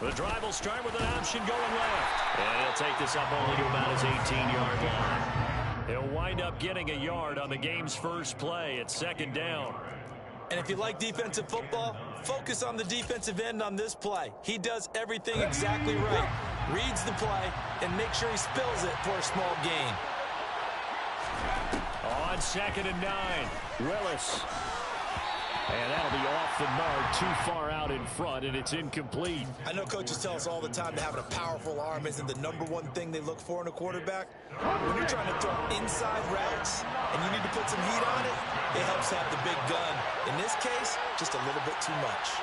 The drive will start with an option going left. And he'll take this up only to about his 18-yard line. He'll wind up getting a yard on the game's first play. It's second down. And if you like defensive football, focus on the defensive end on this play. He does everything exactly right. Reads the play and makes sure he spills it for a small gain. On 2nd and 9, Willis. And that'll be off the mark, too far out in front, and it's incomplete. I know coaches tell us all the time that having a powerful arm isn't the #1 thing they look for in a quarterback. When you're trying to throw inside routes and you need to put some heat on it, it helps have the big gun. In this case, just a little bit too much.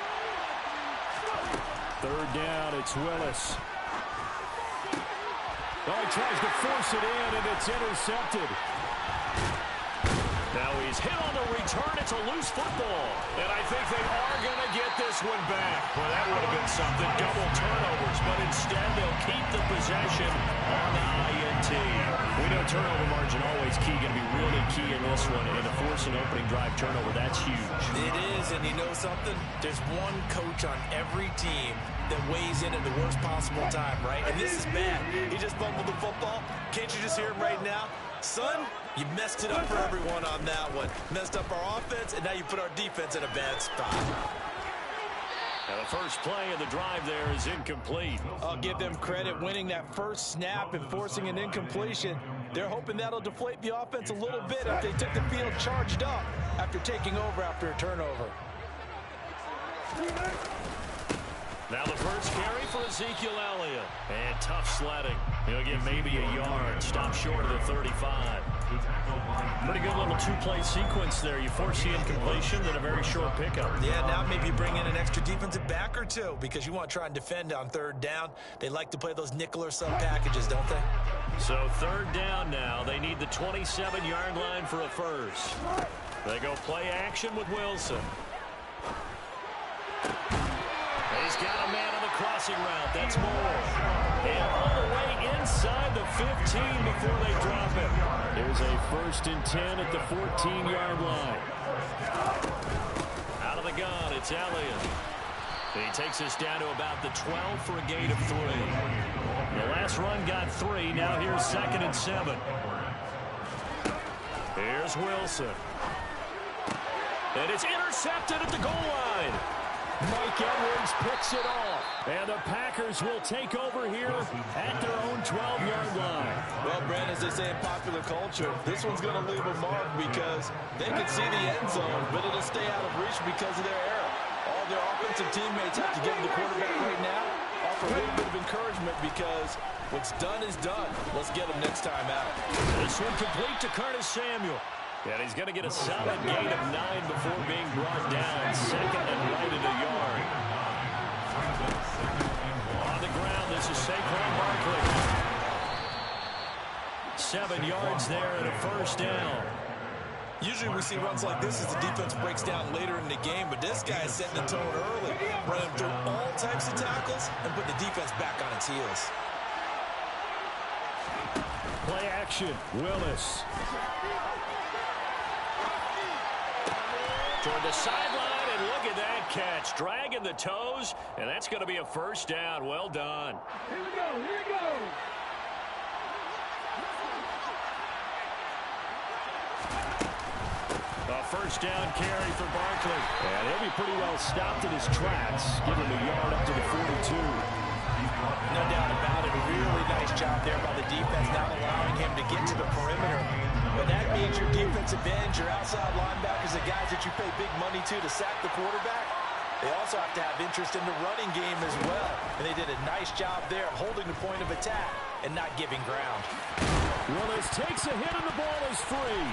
3rd down, it's Willis. Oh, he tries to force it in, and it's intercepted. Now he's hit on the return. It's a loose football. And I think they are going to get this one back. Well, that would have been something. Double turnovers. But instead, they'll keep the possession on the INT. We know turnover margin always key. Going to be really key in this one. And to force an opening drive turnover, that's huge. It is, and you know something? There's one coach on every team that weighs in at the worst possible time, right? And this is bad. He just fumbled the football. Can't you just hear him right now? Son, you messed it up for everyone on that one. Messed up our offense, and now you put our defense in a bad spot. Now the first play of the drive there is incomplete. I'll give them credit winning that first snap and forcing an incompletion. They're hoping that'll deflate the offense a little bit if they took the field charged up after taking over after a turnover. Now the first carry for Ezekiel Elliott. And tough sledding. He'll get maybe a yard. Stop short of the 35. Pretty good little two-play sequence there. You force the incompletion, then a very short pickup. Yeah, now maybe you bring in an extra defensive back or two because you want to try and defend on 3rd down. They like to play those nickel or sub packages, don't they? So 3rd down now. They need the 27-yard line for a first. They go play action with Wilson. He's got a man on the crossing route. That's Moore. And all the way inside the 15 before they drop him. There's a 1st and 10 at the 14-yard line. Out of the gun, it's Elliott. He takes us down to about the 12 for a gain of 3. The last run got 3. Now here's 2nd and 7. Here's Wilson. And it's intercepted at the goal line. Mike Edwards picks it off. And the Packers will take over here at their own 12-yard line. Well, Brandon, as they say in popular culture, this one's going to leave a mark because they can see the end zone, but it'll stay out of reach because of their error. All their offensive teammates have to give the quarterback right now, offer a little bit of encouragement because what's done is done. Let's get him next time out. This one complete to Curtis Samuel. And he's going to get a solid gain of 9 before being brought down. 2nd and right in the yard. On the ground, this is Saquon Barkley. 7 yards there and a 1st down. Usually we see runs like this as the defense breaks down later in the game, but this guy is setting the tone early, running through all types of tackles and putting the defense back on its heels. Play action, Willis. Toward the sideline, and look at that catch. Dragging the toes, and that's going to be a 1st down. Well done. Here we go, here we go. A 1st down carry for Barkley. And he'll be pretty well stopped in his tracks. Give him a yard up to the 42. No doubt about it. A really nice job there by the defense, not allowing him to get to the perimeter. But that means your defensive ends, your outside linebackers, the guys that you pay big money to sack the quarterback, they also have to have interest in the running game as well. And they did a nice job there of holding the point of attack and not giving ground. Willis takes a hit and the ball is free.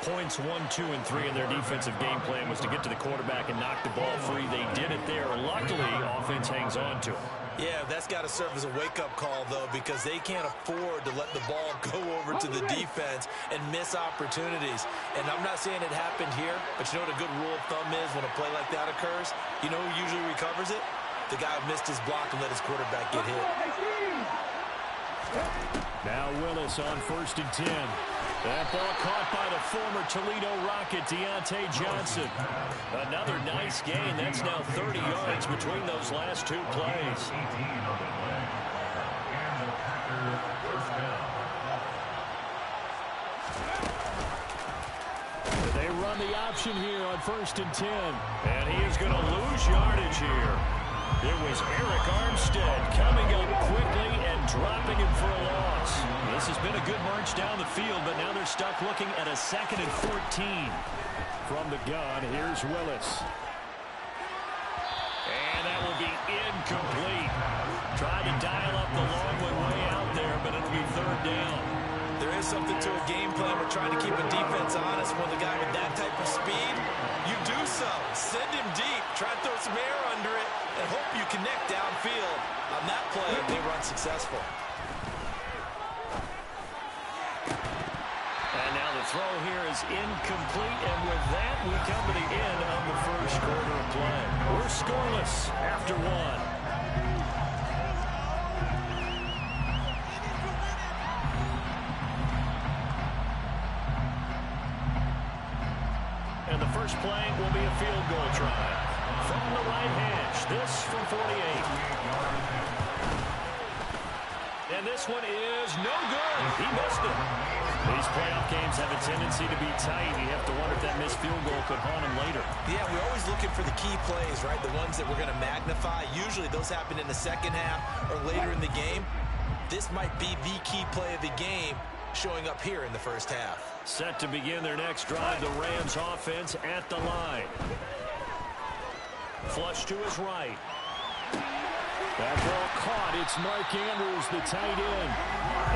Points 1, 2, and 3 in their defensive game plan was to get to the quarterback and knock the ball free. They did it there. Luckily, offense hangs on to it. Yeah, that's got to serve as a wake-up call, though, because they can't afford to let the ball go over to the defense and miss opportunities. And I'm not saying it happened here, but you know what a good rule of thumb is when a play like that occurs? You know who usually recovers it? The guy who missed his block and let his quarterback get hit. Now Willis on 1st and 10. That ball caught by the former Toledo Rocket, Deontay Johnson. Another nice gain. That's now 30 yards between those last two plays. They run the option here on 1st and 10. And he is going to lose yardage here. It was Eric Armstead coming up quickly and dropping him for a loss. This has been a good march down the field, but now they're stuck looking at a 2nd and 14. From the gun, here's Willis. And that will be incomplete. Tried to dial up the long one way out there, but it'll be 3rd down. There is something to a game plan. We're trying to keep a defense honest. When the guy with that type of speed, you do so. Send him deep. Try to throw some air under it and hope you connect downfield. On that play, they run successful. And now the throw here is incomplete. And with that, we come to the end of the 1st quarter of play. We're scoreless after 1. And the first play will be a field goal try. From the right hash, this from 48. And this one is no good. He missed it. These playoff games have a tendency to be tight. You have to wonder if that missed field goal could haunt him later. Yeah, we're always looking for the key plays, right? The ones that we're going to magnify. Usually those happen in the second half or later in the game. This might be the key play of the game showing up here in the first half. Set to begin their next drive, the Rams offense at the line. Flush to his right. That ball caught. It's Mark Andrews, the tight end.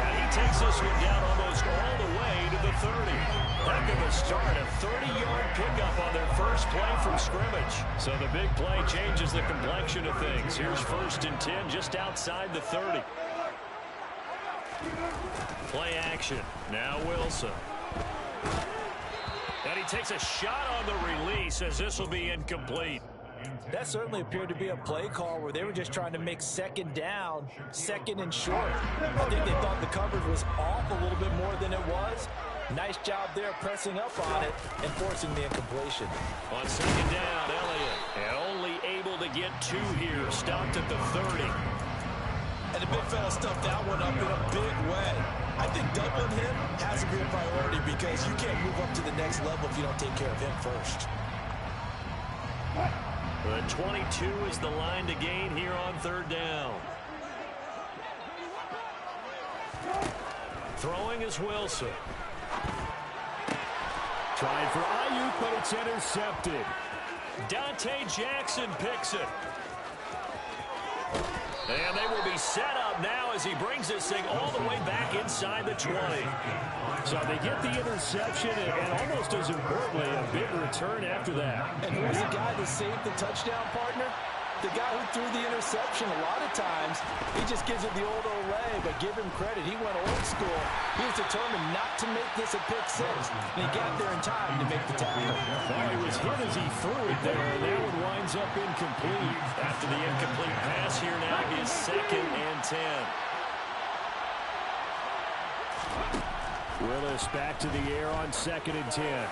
And he takes this one down almost all the way to the 30. Heck of a start, a 30-yard pickup on their first play from scrimmage. So the big play changes the complexion of things. Here's 1st and 10 just outside the 30. Play action. Now Wilson. And he takes a shot on the release as this will be incomplete. That certainly appeared to be a play call where they were just trying to make 2nd down, 2nd and short. I think they thought the coverage was off a little bit more than it was. Nice job there pressing up on it and forcing the incompletion. On 2nd down, Elliott. And only able to get 2 here. Stopped at the 30. And the big fella stuffed that one up in a big way. I think doubling him has to be a priority because you can't move up to the next level if you don't take care of him first. The 22 is the line to gain here on 3rd down. Throwing is Wilson. Trying for Ayuk, but it's intercepted. Dante Jackson picks it. And they will be set up now as he brings this thing all the way back inside the 20. So they get the interception and almost as importantly, a big return after that. And who's the guy that saved the touchdown, partner? The guy who threw the interception. A lot of times, he just gives it the old Olay, but give him credit. He went old school. He was determined not to make this a pick 6. And he got there in time to make the tackle. Well, he was hit as he threw it there, and that one winds up incomplete. After the incomplete pass here now is 2nd and 10. Willis back to the air on 2nd and 10.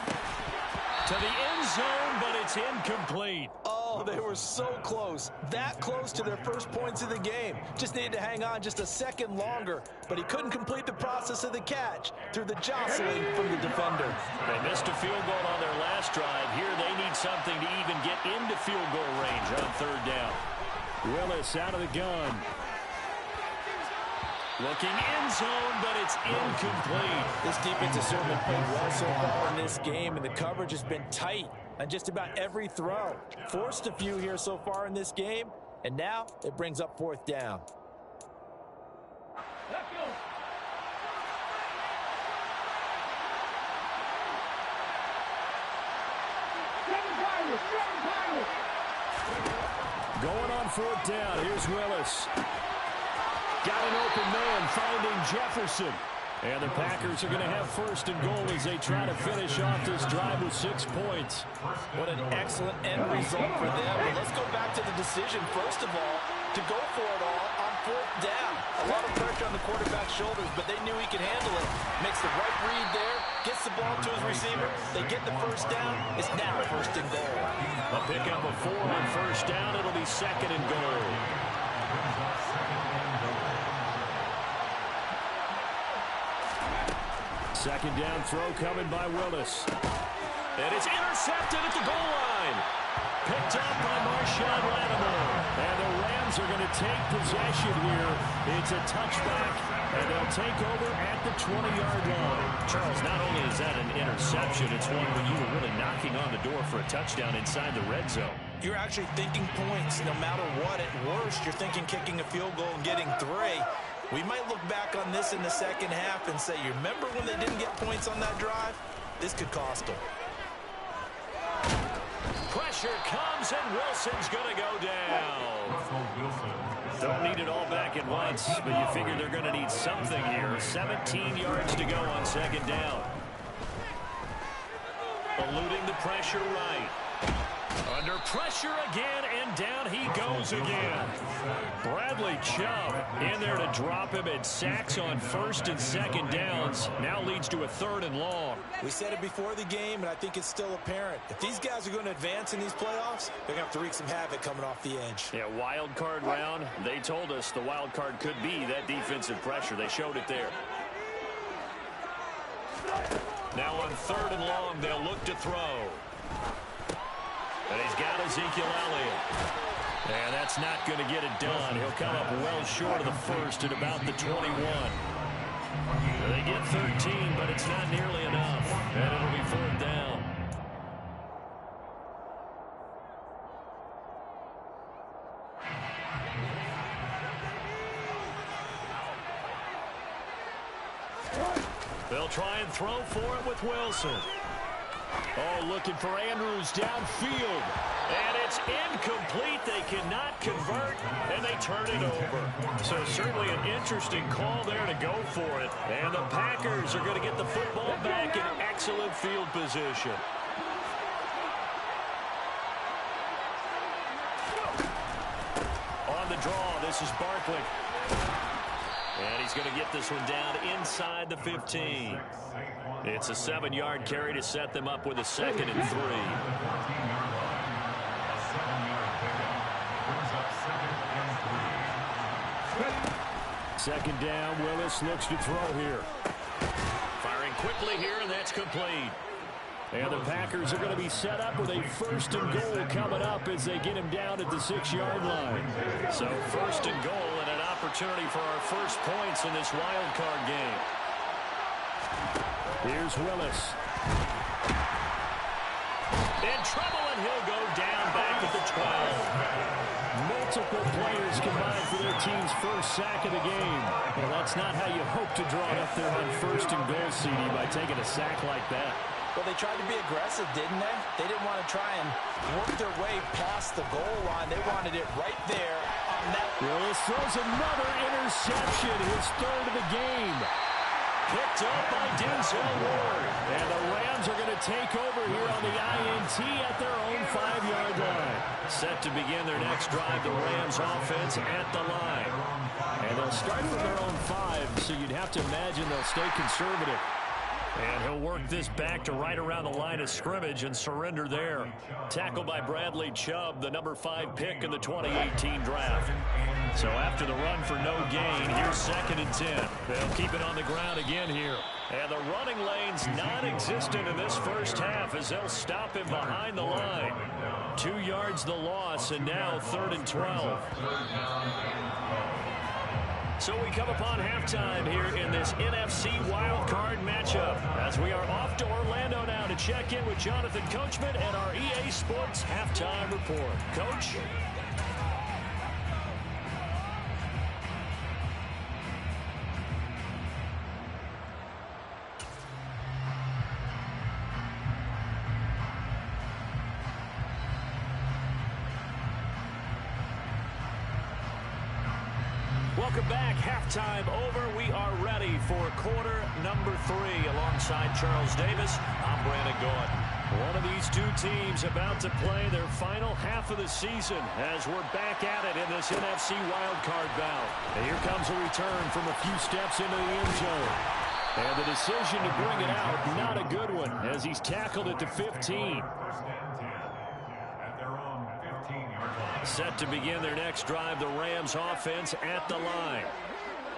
To the end zone, but it's incomplete. Oh, they were so close. That close to their first points of the game. Just needed to hang on just a second longer, but he couldn't complete the process of the catch through the jostling from the defender. They missed a field goal on their last drive. Here they need something to even get into field goal range on 3rd down. Willis out of the gun. Looking end zone, but it's incomplete. This defense has certainly played well so far in this game, and the coverage has been tight on just about every throw. Forced a few here so far in this game, and now it brings up 4th down. Going on 4th down, here's Willis. Got an open man, finding Jefferson. And the Packers are going to have 1st and goal as they try to finish off this drive with 6 points. What an excellent end result for them. But let's go back to the decision, first of all, to go for it all on 4th down. A lot of pressure on the quarterback's shoulders, but they knew he could handle it. Makes the right read there, gets the ball to his receiver. They get the first down. It's now 1st and goal. A pickup of 4 on 1st down. It'll be 2nd and goal. Second down throw coming by Willis. And it's intercepted at the goal line. Picked up by Marshawn Lattimore. And the Rams are going to take possession here. It's a touchback, and they'll take over at the 20-yard line. Charles, not only is that an interception, it's one where you were really knocking on the door for a touchdown inside the red zone. You're actually thinking points no matter what. At worst, you're thinking kicking a field goal and getting 3. We might look back on this in the second half and say, you remember when they didn't get points on that drive? This could cost them. Pressure comes, and Wilson's going to go down. Don't need it all back at once, but you figure they're going to need something here. 17 yards to go on 2nd down. Eluding the pressure right. Under pressure again, and down he goes again. Bradley Chubb in there to drop him, and sacks on 1st and 2nd downs. Now leads to a 3rd and long. We said it before the game, and I think it's still apparent. If these guys are going to advance in these playoffs, they're going to have to wreak some havoc coming off the edge. Yeah, wild card round. They told us the wild card could be that defensive pressure. They showed it there. Now on 3rd and long, they'll look to throw. And he's got Ezekiel Elliott. And that's not going to get it done. He'll come up well short of the 1st at about the 21. They get 13, but it's not nearly enough. And it'll be 4th down. They'll try and throw for it with Wilson. Oh, looking for Andrews downfield. And it's incomplete. They cannot convert, and they turn it over. So certainly an interesting call there to go for it. And the Packers are going to get the football back in excellent field position. On the draw, this is Barkley. And he's going to get this one down inside the 15. It's a 7-yard carry to set them up with a 2nd and 3. Second down, Willis looks to throw here. Firing quickly here, and that's complete. And the Packers are going to be set up with a 1st and goal coming up as they get him down at the 6-yard line. So 1st and goal, and an opportunity for our first points in this wild card game. Here's Willis. In trouble, and he'll go down back at the 12. Multiple players combined for their team's first sack of the game. Well, that's not how you hope to draw it up there on 1st and goal, CD, by taking a sack like that. Well, they tried to be aggressive, didn't they? They didn't want to try and work their way past the goal line. They wanted it right there on that. Willis throws another interception, his 3rd of the game. Picked up by Denzel Ward. And the Rams are going to take over here on the INT at their own 5-yard line. Set to begin their next drive, the Rams offense at the line. And they'll start from their own 5, so you'd have to imagine they'll stay conservative. And he'll work this back to right around the line of scrimmage and surrender there. Tackled by Bradley Chubb, the number 5 pick in the 2018 draft. So after the run for no gain, here's 2nd and 10. They'll keep it on the ground again here. And the running lane's non-existent in this first half as they'll stop him behind the line. 2 yards the loss, and now 3rd and 12. So we come upon halftime here in this NFC wildcard matchup as we are off to Orlando now to check in with Jonathan Coachman and our EA Sports Halftime Report. Coach? Welcome back. Halftime over. We are ready for quarter number 3. Alongside Charles Davis, I'm Brandon Gaudin. One of these two teams about to play their final half of the season as we're back at it in this NFC wildcard bout. And here comes a return from a few steps into the end zone. And the decision to bring it out, not a good one, as he's tackled it to 15. Set to begin their next drive, the Rams offense at the line.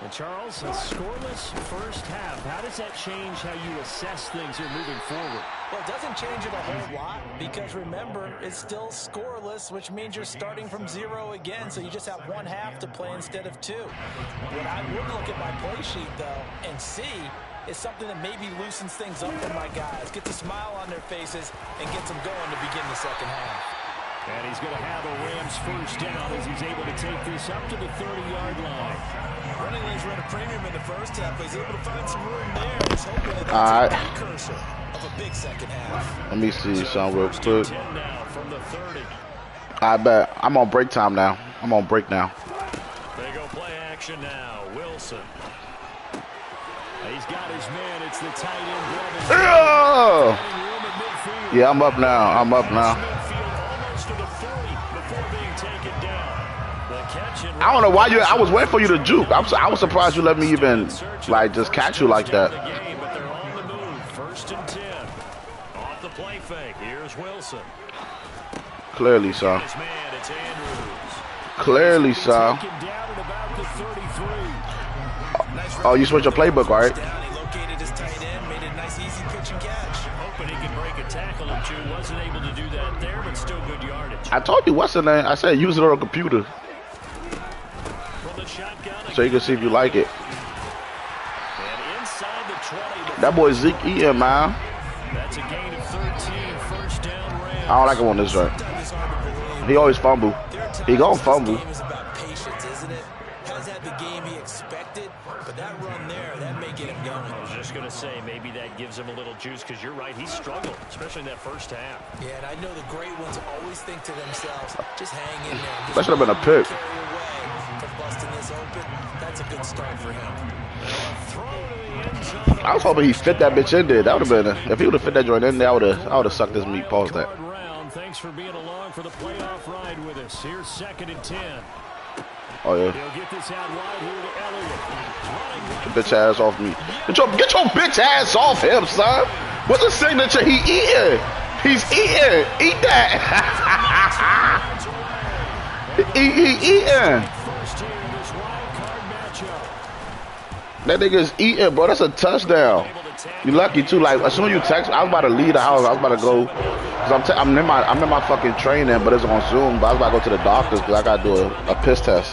And Charles, a scoreless first half. How does that change how you assess things here moving forward? Well, it doesn't change it a whole lot because, remember, it's still scoreless, which means you're starting from 0 again, so you just have one half to play instead of 2. What I would look at my play sheet, though, and see is something that maybe loosens things up for my guys, gets a smile on their faces, and gets them going to begin the second half. And he's going to have a Rams first down as he's able to take this up to the 30-yard line. Running lanes run a premium in the first half, but he's able to find some room there. He's hoping that that's a precursor of a big second half. Let me see something real quick. Now from the 30. I bet. I'm on break time now. I'm on break now. They go play action now. Wilson. He's got his man. It's the tight end. Yeah, I'm up now. I'm up now. I don't know why I was waiting for you to juke. I was surprised you let me even like just catch you like that. But they're on the move. First and 10. Off the play fake. Here's Wilson. Clearly, so. His man, it's Andrews. Clearly, so. Oh, you switched your playbook, right? He located his tight end, made a nice easy pitch and catch. Hoping he can break a tackle or two. Wasn't able to do that there, but still good yardage. I told you what's the name. I said use it on a computer. So you can see if you like it. That boy Zeke Eaton, man. That's a gain of 13, first down Rams. I don't like him on this joint. He always fumble. He gonna fumble. Game is about patience, isn't it? Has had the game he expected, but that run there, that may get him going. I was just gonna say maybe that gives him a little juice because you're right, he struggled, especially in that first half. Yeah, and I know the great ones always think to themselves, just hang in there. That should have been a pick. Busting this open, that's a good start for him. I was hoping he fit that bitch in there. That would have been if he would have fit that joint in there. I would have sucked his meat. Pause that. Thanks for being along for the playoff ride with us. Here's 2nd and 10. Oh yeah. He'll get this out wide here to Elliott. Get bitch ass off me. Get your bitch ass off him, son. What's the signature? He eating. He's eating. Eat that. he eating. That nigga's eating, bro. That's a touchdown. You lucky too. Like as soon as you text, I was about to leave the house. I was about to go, cause I'm in my fucking training, but it's on Zoom. But I was about to go to the doctor's because I gotta do a piss test.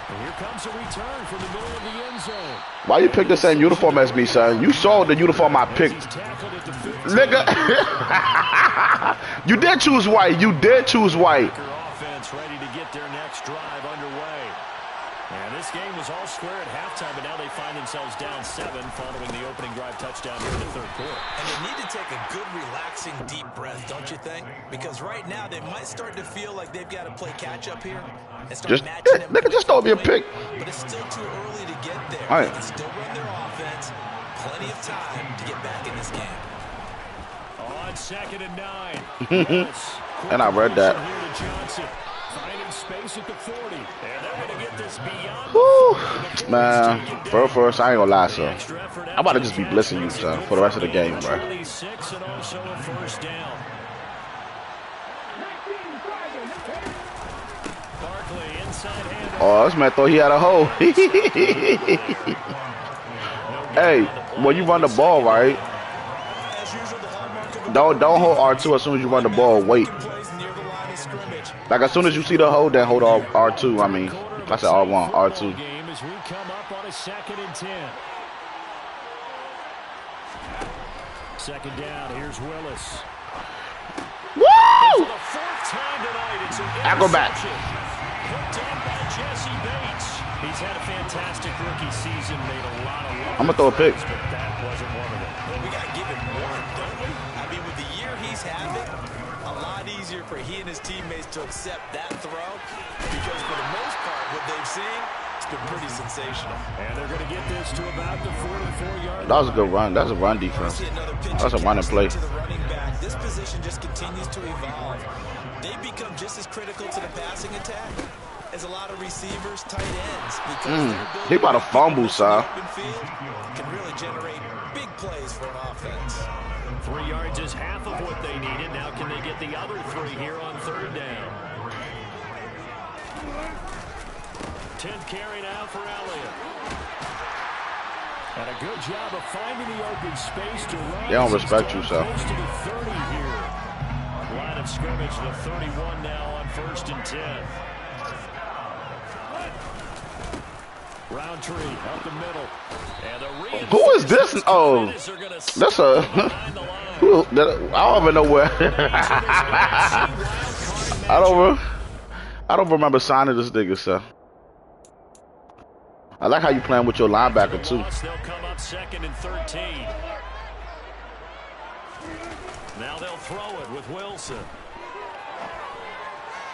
Here comes a return from the middle of the end zone. Why you pick the same uniform as me, son? You saw the uniform I picked, nigga. You did choose white. You did choose white. Ready to get their next drive underway. And this game was all square at halftime, but now they find themselves down 7 following the opening drive touchdown here in the third quarter. And they need to take a good, relaxing, deep breath, don't you think? Because right now they might start to feel like they've got to play catch-up here and start matching them. Nigga, just throw me a pick. But it's still too early to get there. All right. They can still run their offense. Plenty of time to get back in this game. On 2nd and 9. And I read that. Space at the 40. And they're going to get this beyond. Woo. Man, first, I ain't gonna lie, son. I'm about to just be blissing you, son, for the rest of the game, bro. 26 and also a first down. Barkley inside hand. Oh, this man thought he had a hole. Hey, when you run the ball, right? Don't hold R2 as soon as you run the ball. Wait. Like as soon as you see the hold, then hold R2. I mean, I said R1, R2. As we come up on a 2nd and 10. 2nd down. Here's Willis. Woo! Acrobat. Hooked on by Jesse Bates. He's had a fantastic rookie season. Made a lot of. I'm gonna throw a pick. But that wasn't one of them. Well, we gotta give him one, don't we? I mean, with the year he's having, a lot easier for he and his teammates to accept that throw because for the most part, what they've seen, been pretty sensational. And they're going to get this to about the 44-yard line. That was a good run. That's a run defense. That's a running play. To the running back. This position just continues to evolve. They become just as critical to the passing attack as a lot of receivers, tight ends. Because he about to fumble, son. Can really generate big plays for an offense. 3 yards is half of what they needed. Now can they get the other 3 here on 3rd down? 10th carry now for Elliott. And a good job of finding the open space to run. They don't respect you, so. Close to the 30 here. Line of scrimmage, the 31 now on 1st and 10. Roundtree up the middle. And who is this? Oh, that's a. I don't even know where. I don't remember signing this nigga, sir. I like how you playing with your linebacker too. They'll come up 2nd and 13. Now they'll throw it with Wilson.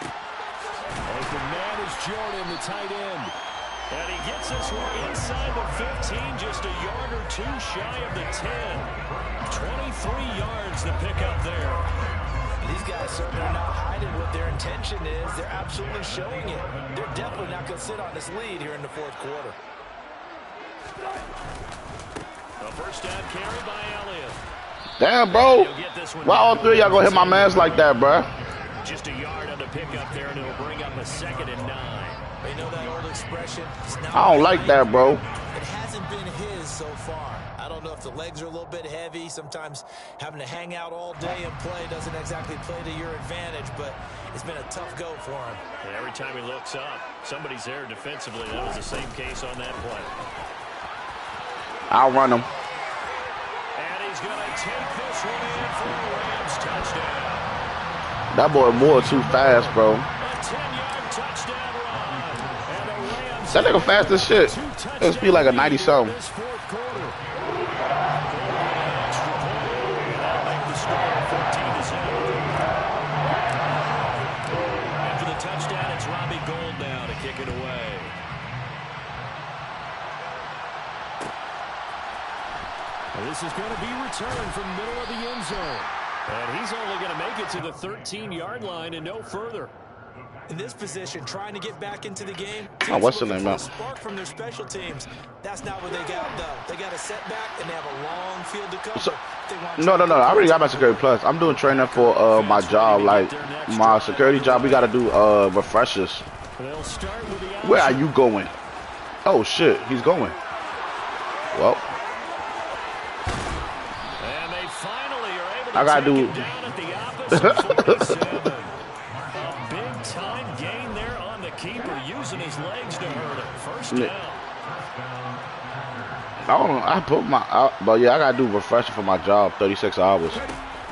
Open man is Jordan, the tight end. And he gets this one inside the 15, just a yard or 2 shy of the 10. 23 yards to pick up there. These guys certainly are not hiding what their intention is. They're absolutely showing it. They're definitely not going to sit on this lead here in the 4th quarter. A first down carry by Elliott. Damn, bro. Why all 3 of y'all gonna hit my mans like that, bro? Just a yard on the pickup there, and it'll bring up a 2nd and 9. They know that old expression. I don't like that, bro. It hasn't been his so far. I don't know if the legs are a little bit heavy. Sometimes having to hang out all day and play doesn't exactly play to your advantage, but it's been a tough go for him. And every time he looks up, somebody's there defensively. That was the same case on that play. I'll run him. And he's going to take this one in for a Rams touchdown. That boy Moore too fast, bro. A 10-yard touchdown run. And the Rams that nigga fast as shit. It'll speed like a 90-something. After the touchdown, it's Robbie Gould now to kick it away. This is going to be returned from the middle of the end zone. And he's only going to make it to the 13-yard line and no further. In this position, trying to get back into the game. Oh, what's the name up? Spark from their special teams. That's not what they got, though. They got a setback, and they have a long field to cover. So, no. I already got my Security Plus. I'm doing training for my job, like my security job. We got to do refreshers. Where are you going? Oh, shit. He's going. Well. I gotta do. A big time gain there on the keeper, using his legs to hurt him. First down. I put my, but yeah, I gotta do refresher for my job, 36 hours.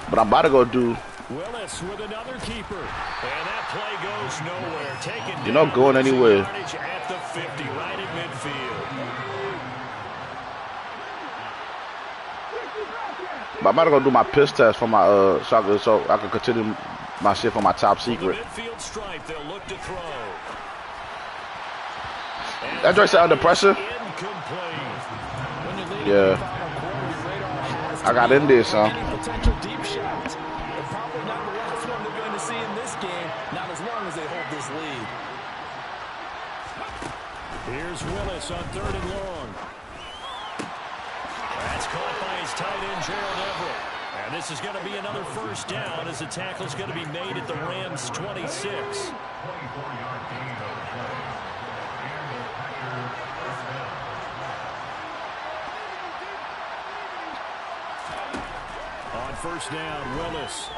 But I'm about to go do. Willis with another keeper, and that play goes nowhere. Taken. You're not going anywhere. At the 50, right at midfield. But I'm about to go do my piss test for my so I can continue my shit for my top secret. Midfield stripe, they'll look to throw. That joint said under pressure. Yeah. I got in there, son. Potential deep shots. Probably not the last one they're going to see in this game. Not as long as they hold this lead. Here's Willis on 3rd and long. That's caught by his tight end, Gerald Everett. And this is going to be another first down as the tackle's going to be made at the Rams' 26. On first down, Willis.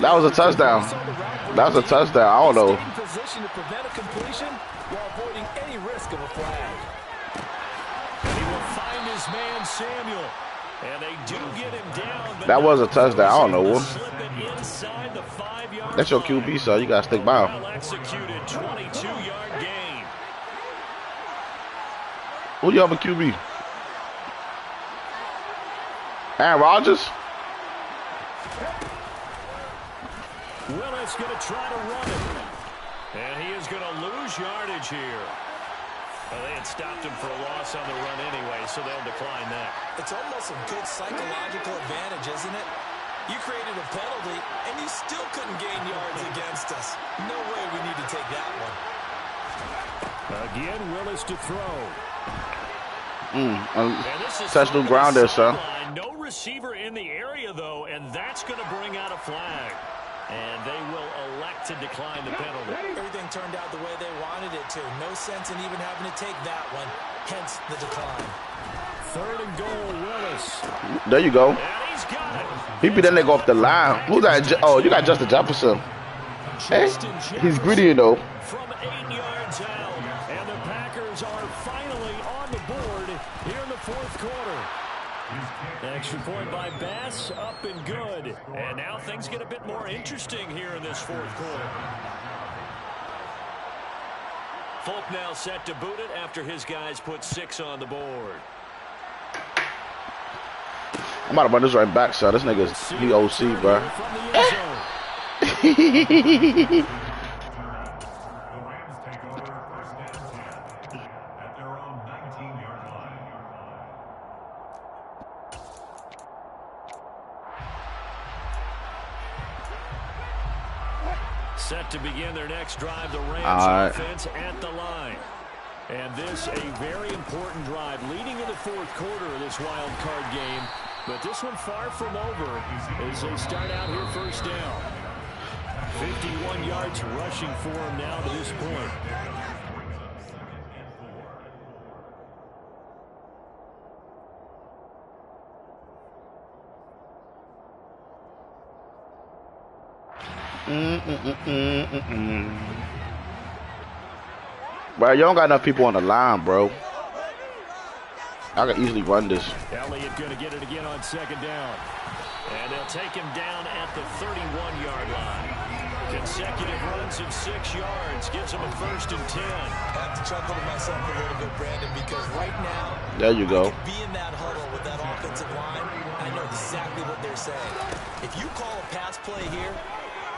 That was a touchdown. That was a touchdown. I don't know. Position to prevent a completion while avoiding any risk of a flag. And he will find his man Samuel. And they do get him down. That was a touchdown. I don't know. Inside the 5-yard That's your QB, so you gotta stick by him. well executed, 22-yard gain. Who you have a QB? Aaron Rodgers? Willis going to try to run it. And he is going to lose yardage here. Well, they had stopped him for a loss on the run anyway, so they'll decline that. It's almost a good psychological advantage, isn't it? You created a penalty, and you still couldn't gain yards against us. No way we need to take that one. Again, Willis to throw. Touch the ground there, son. No receiver in the area, though, and that's going to bring out a flag. And they will elect to decline the penalty. Everything turned out the way they wanted it to. No sense in even having to take that one. Hence the decline. 3rd and goal, Willis. There you go. And he's got it. He beat that nigga off the line. Who's that? Oh, you got Justin Jefferson. Hey, he's greedy, you know. From 8 yards out. And the Packers are finally on the board here in the 4th quarter. Extra point by Bass, up and good. And now things get a bit more interesting here in this 4th quarter. Folk now set to boot it after his guys put 6 on the board. I'm about to run this right back, son. This nigga's he OC, bro. Set to begin their next drive, the Rams offense at the line. And this a very important drive leading in the 4th quarter of this wild card game. But this one far from over as they start out here 1st down. 51 yards rushing for him now to this point. Bro, you don't got enough people on the line, bro. I can easily run this. Elliott going to get it again on 2nd down. And they'll take him down at the 31-yard line. Consecutive runs of 6 yards gives him a 1st and 10. I have to chuckle to myself a little bit, Brandon, because right now, there you go. I could be in that huddle with that offensive line. I know exactly what they're saying. If you call a pass play here,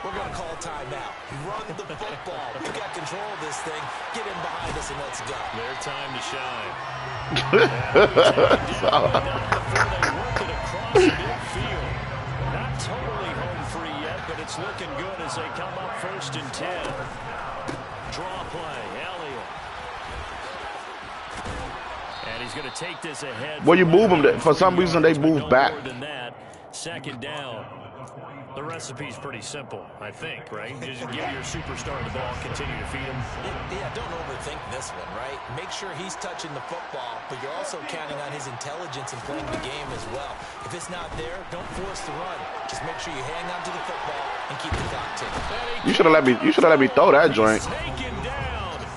we're going to call timeout. Run the football. We've got control of this thing. Get in behind us and let's go. Their time to shine. Before they work it across midfield. Not totally home free yet, but it's looking good as they come up 1st and 10. Draw play. Elliott. And he's going to take this ahead. Well, you move them. For some reason, they move back. 2nd down. The recipe's pretty simple, I think, right? Just give your superstar the ball, continue to feed him. Yeah, don't overthink this one, right? Make sure he's touching the football, but you're also counting on his intelligence in playing the game as well. If it's not there, don't force the run. Just make sure you hang on to the football and keep the clock ticking. You should have let me. You should have let me throw that joint.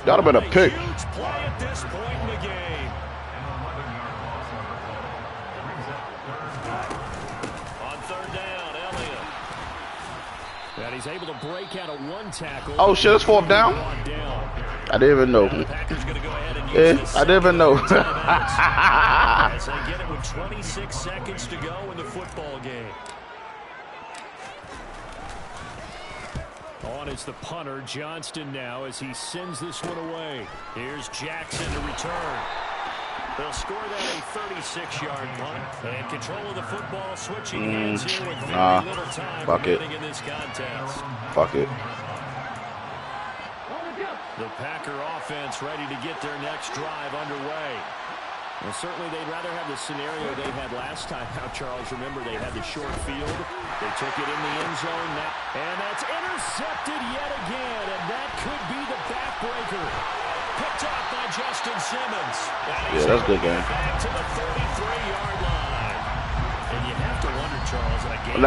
That'd have been a pick. Huge play at this point in the game. And he's able to break out a 1 tackle. Oh shit, it's 4th down. I didn't even know. I didn't even know. As they get it with 26 seconds to go in the football game. On is the punter, Johnston now, as he sends this one away. Here's Jackson to return. They'll score that a 36-yard punt. And control of the football, switching hands here with very little time remaining in this contest. Fuck it. The Packer offense ready to get their next drive underway. Well, certainly they'd rather have the scenario they had last time out, Charles. Remember, they had the short field. They took it in the end zone. And that's intercepted yet again. And that could be the backbreaker. Picked off by Justin Simmons. Yeah, that's a good game. Back to the 33-yard line. And you have to wonder, Charles, in a game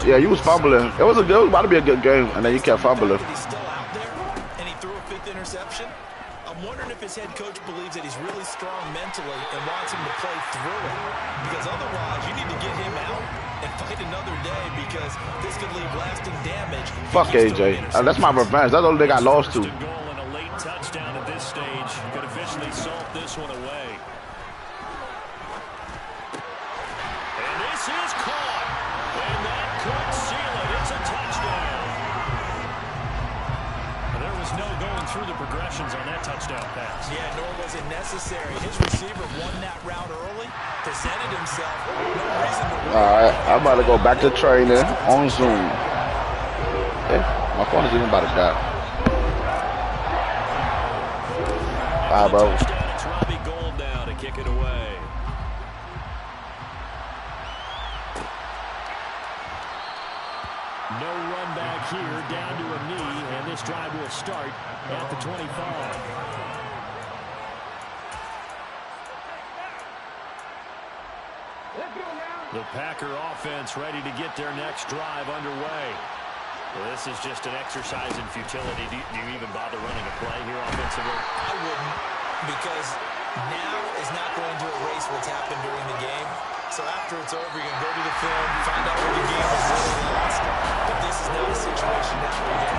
yeah, you was fumbling. It was about to be a good game, and then you kept fumbling. He's still out there, and he threw a 5th interception. I'm wondering if his head coach believes that he's really strong mentally and wants him to play through it. Because otherwise, you need to get him out and fight another day, because this could leave lasting damage. Fuck AJ. That's my revenge. That's the only thing I lost to. Goal and a late touchdown at this stage could officially salt this one away. And this is through the progressions on that touchdown pass. Yeah, nor was it necessary. His receiver won that route early, presented himself. No reason to win. All right, I'm about to go back to training on Zoom. Hey, my phone is even about to die. Bye, bro. It's Robbie Gould now to kick it away. No run back here, down to a knee, and this drive will start at the 25. The Packer offense ready to get their next drive underway. Well, this is just an exercise in futility. Do you even bother running a play here offensively? I wouldn't, because now is not going to erase what's happened during the game. So after it's over, you can go to the film, find out where the game was really lost. But this is not a situation now where you